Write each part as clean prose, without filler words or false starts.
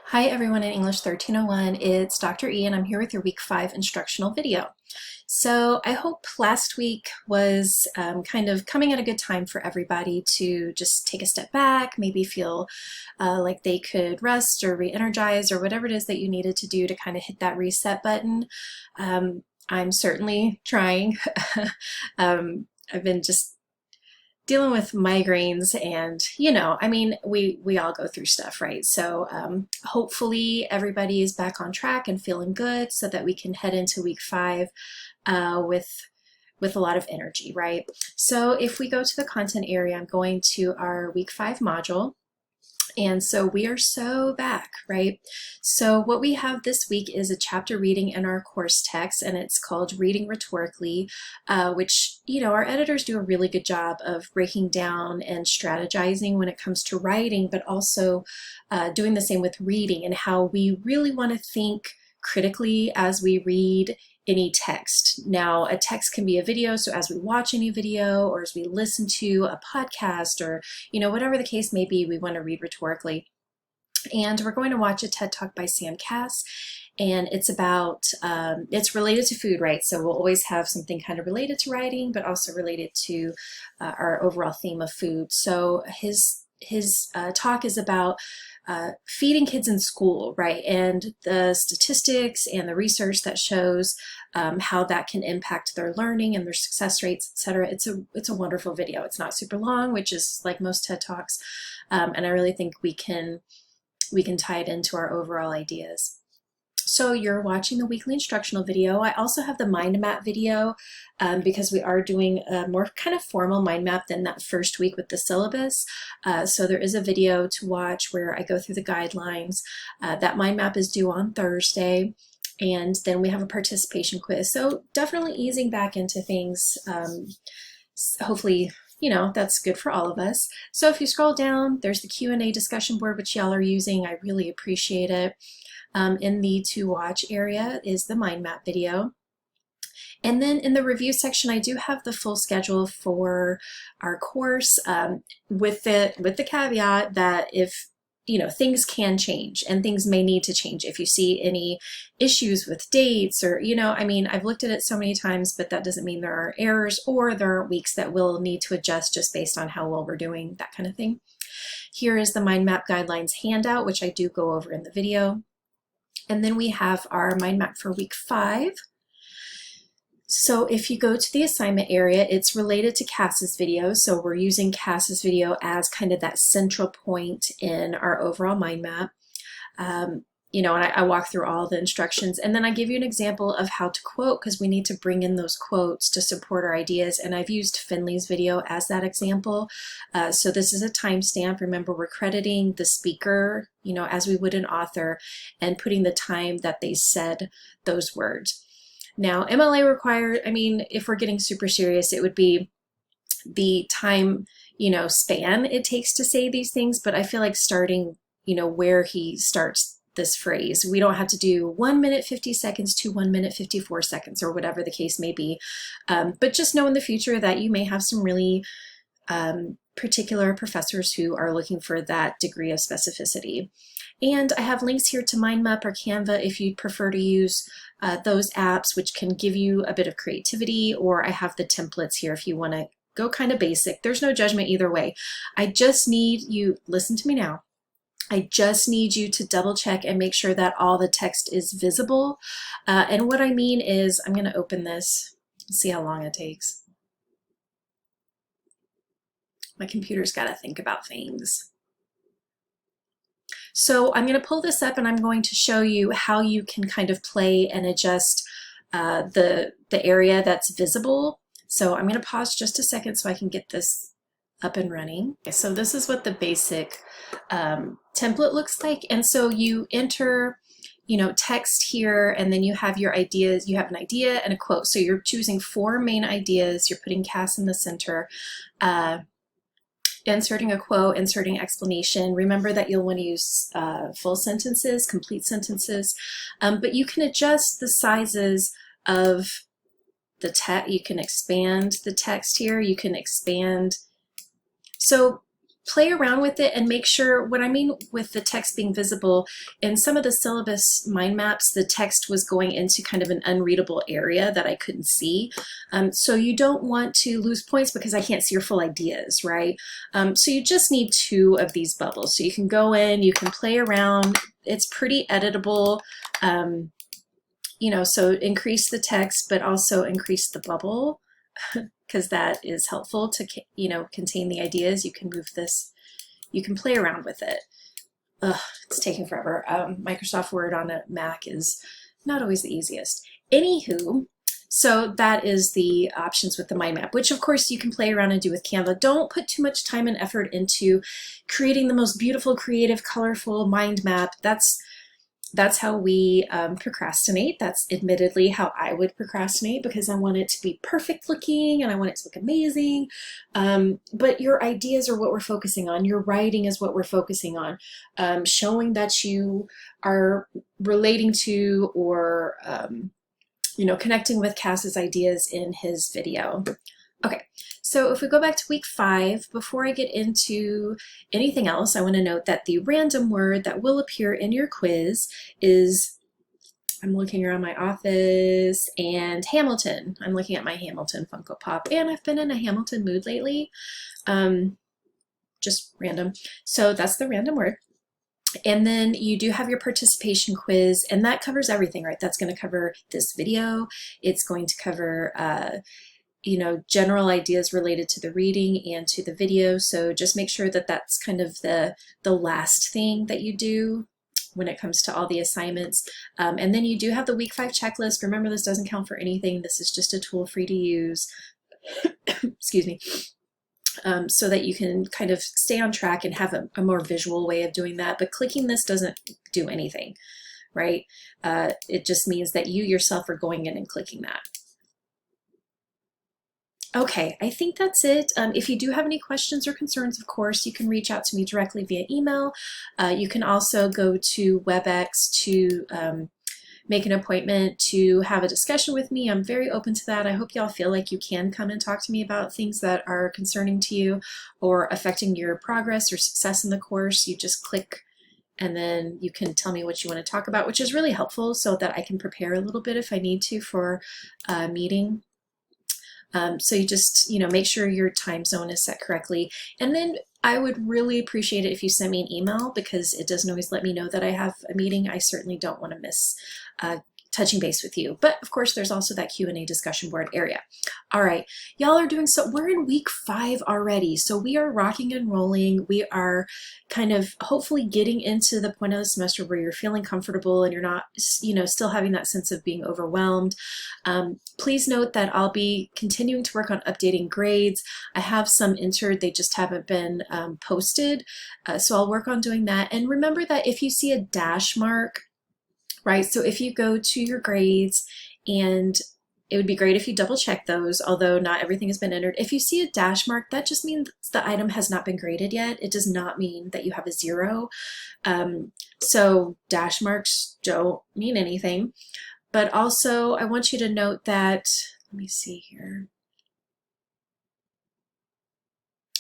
Hi everyone in English 1301, it's Dr. E and I'm here with your week 5 instructional video. So I hope last week was kind of coming at a good time for everybody to just take a step back, maybe feel like they could rest or re-energize or whatever it is that you needed to do to kind of hit that reset button. I'm certainly trying. I've been just dealing with migraines and I mean we all go through stuff, right? So hopefully everybody is back on track and feeling good so that we can head into week 5 with a lot of energy, right? So if we go to the content area, I'm going to our week 5 module. And so we are so back, right? So what we have this week is a chapter reading in our course text, and it's called Reading Rhetorically, which, our editors do a really good job of breaking down and strategizing when it comes to writing, but also doing the same with reading and how we really want to think critically as we read any text. Now, a text can be a video, so as we watch any video or as we listen to a podcast or, whatever the case may be, we want to read rhetorically. And we're going to watch a TED Talk by Sam Cass, and it's about, it's related to food, right? So we'll always have something kind of related to writing, but also related to our overall theme of food. So his talk is about feeding kids in school, right? And the statistics and the research that shows how that can impact their learning and their success rates, etc. It's a wonderful video. It's not super long, which is like most TED Talks, and I really think we can tie it into our overall ideas. So you're watching the weekly instructional video. I also have the mind map video because we are doing a more kind of formal mind map than that first week with the syllabus. So there is a video to watch where I go through the guidelines. That mind map is due on Thursday. And then we have a participation quiz. So definitely easing back into things. Hopefully, that's good for all of us. So if you scroll down, there's the Q&A discussion board, which y'all are using. I really appreciate it. In the to watch area is the mind map video. And then in the review section, I do have the full schedule for our course with the caveat that if things can change and things may need to change. If you see any issues with dates or, I mean, I've looked at it so many times, but that doesn't mean there are errors or there are weeks that we'll need to adjust just based on how well we're doing, that kind of thing. Here is the mind map guidelines handout, which I do go over in the video. And then we have our mind map for week 5. So if you go to the assignment area, it's related to Cass's video. So we're using Cass's video as kind of that central point in our overall mind map. And I walk through all the instructions, and then I give you an example of how to quote because we need to bring in those quotes to support our ideas. And I've used Finley's video as that example. So this is a timestamp. Remember, we're crediting the speaker, as we would an author, and putting the time that they said those words. Now, MLA required, I mean, if we're getting super serious, it would be the time, span it takes to say these things. But I feel like starting, where he starts this phrase. We don't have to do 1 minute 50 seconds to 1 minute 54 seconds or whatever the case may be. But just know in the future that you may have some really particular professors who are looking for that degree of specificity. And I have links here to MindMap or Canva if you'd prefer to use those apps, which can give you a bit of creativity, or I have the templates here if you want to go kind of basic. There's no judgment either way. I just need you, listen to me now. I just need you to double check and make sure that all the text is visible. And what I mean is, I'm going to open this, see how long it takes. My computer's got to think about things. So I'm going to pull this up and I'm going to show you how you can kind of play and adjust the area that's visible. So I'm going to pause just a second so I can get this up and running. Okay, so this is what the basic template looks like. And so you enter, text here, and then you have your ideas. You have an idea and a quote. So you're choosing 4 main ideas. You're putting Cass in the center. Inserting a quote, inserting explanation. Remember that you'll want to use full sentences, complete sentences, but you can adjust the sizes of the text. You can expand the text here. You can expand. So play around with it and make sure, what I mean with the text being visible, in some of the syllabus mind maps, the text was going into kind of an unreadable area that I couldn't see. So you don't want to lose points because I can't see your full ideas, right? So you just need 2 of these bubbles. So you can go in, you can play around. It's pretty editable. You know, so increase the text, but also increase the bubble, because that is helpful to, you know, contain the ideas. You can move this, you can play around with it. Ugh, it's taking forever. Microsoft Word on a Mac is not always the easiest. Anywho, so that is the options with the mind map, which of course you can play around and do with Canva. Don't put too much time and effort into creating the most beautiful, creative, colorful mind map. That's how we procrastinate. That's admittedly how I would procrastinate, because I want it to be perfect looking and I want it to look amazing. But your ideas are what we're focusing on. Your writing is what we're focusing on. Showing that you are relating to or you know, connecting with Cass's ideas in his video. Okay, so if we go back to week 5, before I get into anything else, I want to note that the random word that will appear in your quiz is, I'm looking around my office, and Hamilton. I'm looking at my Hamilton Funko Pop, and I've been in a Hamilton mood lately. Just random. So that's the random word. And then you do have your participation quiz, and that covers everything, right? That's going to cover this video. It's going to cover you know, general ideas related to the reading and to the video. So just make sure that that's kind of the last thing that you do when it comes to all the assignments. And then you do have the week 5 checklist. Remember, this doesn't count for anything. This is just a tool for you to use. Excuse me. So that you can kind of stay on track and have a more visual way of doing that. But clicking this doesn't do anything, right? It just means that you yourself are going in and clicking that. Okay, I think that's it. If you do have any questions or concerns, of course, you can reach out to me directly via email. You can also go to WebEx to make an appointment to have a discussion with me. I'm very open to that. I hope y'all feel like you can come and talk to me about things that are concerning to you or affecting your progress or success in the course. You just click and then you can tell me what you want to talk about, which is really helpful so that I can prepare a little bit if I need to for a meeting. So you just, you know, make sure your time zone is set correctly. And then I would really appreciate it if you send me an email, because it doesn't always let me know that I have a meeting. I certainly don't want to miss touching base with you. But of course, there's also that Q&A discussion board area. All right, y'all are doing so. We're in week 5 already. So we are rocking and rolling. We are kind of hopefully getting into the point of the semester where you're feeling comfortable and you're not, you know, still having that sense of being overwhelmed. Please note that I'll be continuing to work on updating grades. I have some entered, they just haven't been posted. So I'll work on doing that. And remember that if you see a dash mark, right? So if you go to your grades, and it would be great if you double check those, although not everything has been entered. If you see a dash mark, that just means the item has not been graded yet. It does not mean that you have a 0. So dash marks don't mean anything. But also I want you to note that, let me see here.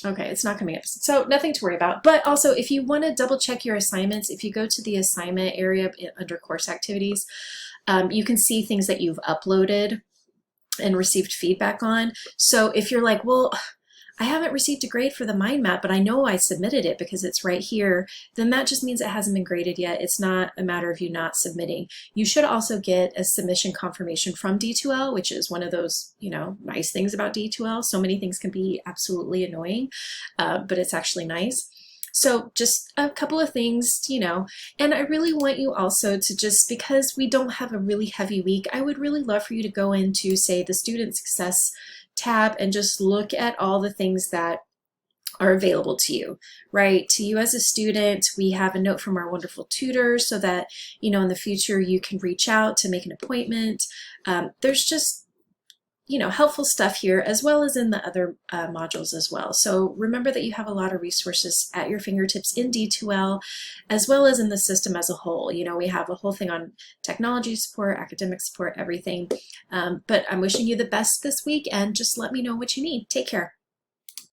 Okay, it's not coming up. So nothing to worry about. But also, if you want to double check your assignments, if you go to the assignment area under course activities, you can see things that you've uploaded and received feedback on. So if you're like, well, I haven't received a grade for the mind map, but I know I submitted it because it's right here, then that just means it hasn't been graded yet. It's not a matter of you not submitting. You should also get a submission confirmation from D2L, which is one of those, you know, nice things about D2L. So many things can be absolutely annoying, but it's actually nice. So just a couple of things, you know, and I really want you also to just, because we don't have a really heavy week, I would really love for you to go into, say, the student success tab and just look at all the things that are available to you, right? To you as a student, we have a note from our wonderful tutors so that, you know, in the future you can reach out to make an appointment. There's just, you know, helpful stuff here, as well as in the other modules as well. So remember that you have a lot of resources at your fingertips in D2L, as well as in the system as a whole. You know, we have a whole thing on technology support, academic support, everything. But I'm wishing you the best this week, and just let me know what you need. Take care.